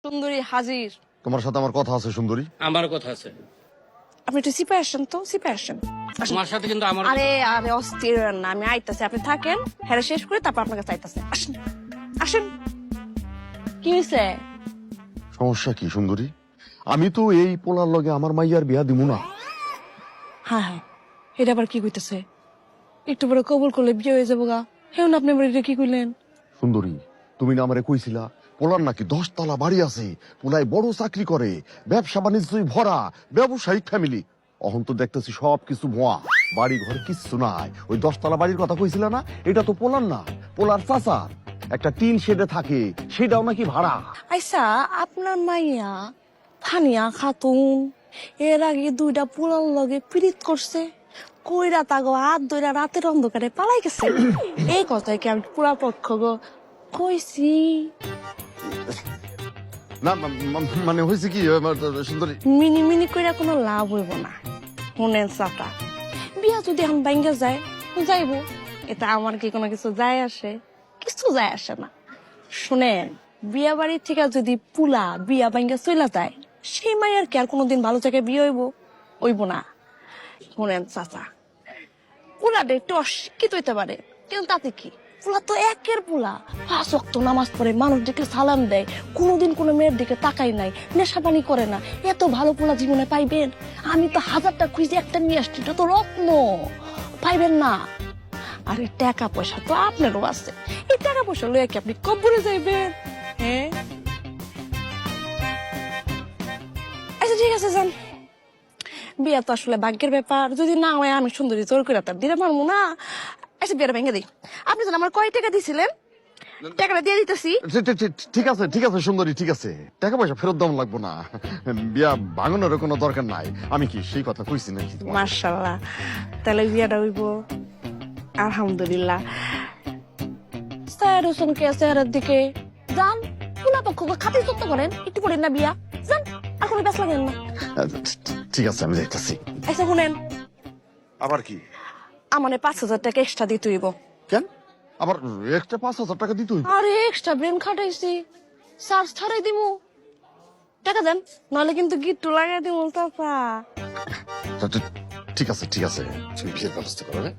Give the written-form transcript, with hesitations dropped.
সুন্দরী হাজির। তোমার সাথে আমার কথা আছে সুন্দরী। আমার কথা আছে। আপনি একটু সিপে আসেন তো, সিপে আসেন। তোমার সাথে কিন্তু আমার আরে আরে অস্থির হন না, আমি আইতাছি, আপনি থাকেন, হ্যাঁ শেষ করে তারপর আপনার কাছে আইতাছে। আসেন আসেন। কি হয়েছে? সমস্যা কি সুন্দরী? আমি তো এই পোলার লগে আমার মাইয়ার বিয়া দিব না। হ্যাঁ হ্যাঁ, এটা আবার কি কইতেছে? একটু বড় কবুল করলে বিয়ে হয়ে যাবো গা। হ্যাঁ না, আপনি আবার এটা কি কইলেন? সুন্দরী, তুমি না আমারে কইছিলা পোলার নাকি 10 তলা বাড়ি আছে, পোলায় বড় চাকরি করে, ব্যবসা বাণিজ্যই ভরা, ব্যবসায়িক ফ্যামিলি। অহন তো দেখতেছি সবকিছু ভুয়া, বাড়ি ঘর কিচ্ছু নাই। ওই 10 তলা বাড়ির কথা কইছিলা না, এটা তো পোলার না, পোলার চাচা একটা টিন শেডে থাকে, সেটাও নাকি ভাড়া। আচ্ছা, আপনার মাইয়া থানিয়া খাতুন এর আগে 2টা পোলার লগে পীড়িত করছে, কইরা তাগো হাত ধইরা রাতের অন্ধকারে পালাই গেছে। এই কথাই কি আমি পুরা পক্ষ গো কইছি? না মানে হয়েছে কি সুন্দরী? মিনি মিনি কইরা কোনো লাভ হইব না। শুনেন চাচা, বিয়া যদি এখন বাইঙ্গা যায় যাইব, এটা আমার কি কোনো কিছু যায় আসে? কিছু যায় আসে না। শুনেন, বিয়া বাড়ির থেকে যদি পুলা বিয়া বাইঙ্গা চইলা যায়, সেই মাইয়ার কি আর কোনোদিন ভালো জায়গায় বিয়ে হইব না। শুনেন চাচা, পুলাটা একটু অশিক্ষিত হইতে পারে, কিন্তু তাতে কি, পুলা তো একের পুলা, 5 ওয়াক্ত নামাজ পড়ে, মানুষ দিকে সালাম দেয়, কোনোদিন কোনো মেয়ের দিকে তাকাই নাই, নেশা পানি করে না। এত ভালো পোলা জীবনে পাইবেন? আমি তো 1000টা খুঁজে একটা নিয়ে আসছি, এটা তো রত্ন, পাইবেন না। আরে টাকা পয়সা তো আপনারও আছে, এই টাকা পয়সা লইয়া কি আপনি কবরে যাইবেন? হ্যাঁ আচ্ছা ঠিক আছে, যান। বিয়া তো আসলে ভাগ্যের ব্যাপার, যদি না হয় আমি সুন্দরী জোর করে তার দিতে পারবো না। আচ্ছা বিয়াটা ভেঙে দিই। আপনি জান আমার কয় টাকা দিছিলেন? টাকাটা দিয়ে দিতেছি। ঠিক আছে ঠিক আছে সুন্দরী, ঠিক আছে, টাকা পয়সা ফেরত দাম লাগবো না, বিয়া ভাঙানোর কোনো দরকার নাই। আমি কি সেই কথা কইছি নাকি? মাশাআল্লাহ, তাহলে বিয়াটা হইব আলহামদুলিল্লাহ। স্যার হোসেন কে চেহারার দিকে যান, পুলা পক্ষ খাতি যত্ন করেন, একটু করেন না বিয়া, যান, আর কোনো ব্যস্ত লাগেন না। ঠিক আছে আমি যাইতেছি। আচ্ছা শুনেন, আবার কি? আমার 5,000 টাকা এক্সট্রা দিতে হইব। কেন আবার একটা 5,000 টাকা দিতে হইব? আরে এক্সট্রা ব্রেন খাটাইছি, চার্জ ছাড়াই দিমু, টাকা দেন, নাহলে কিন্তু গিট্টু লাগাই দিমু চাচা। ঠিক আছে ঠিক আছে, তুমি বিয়ের ব্যবস্থা করো।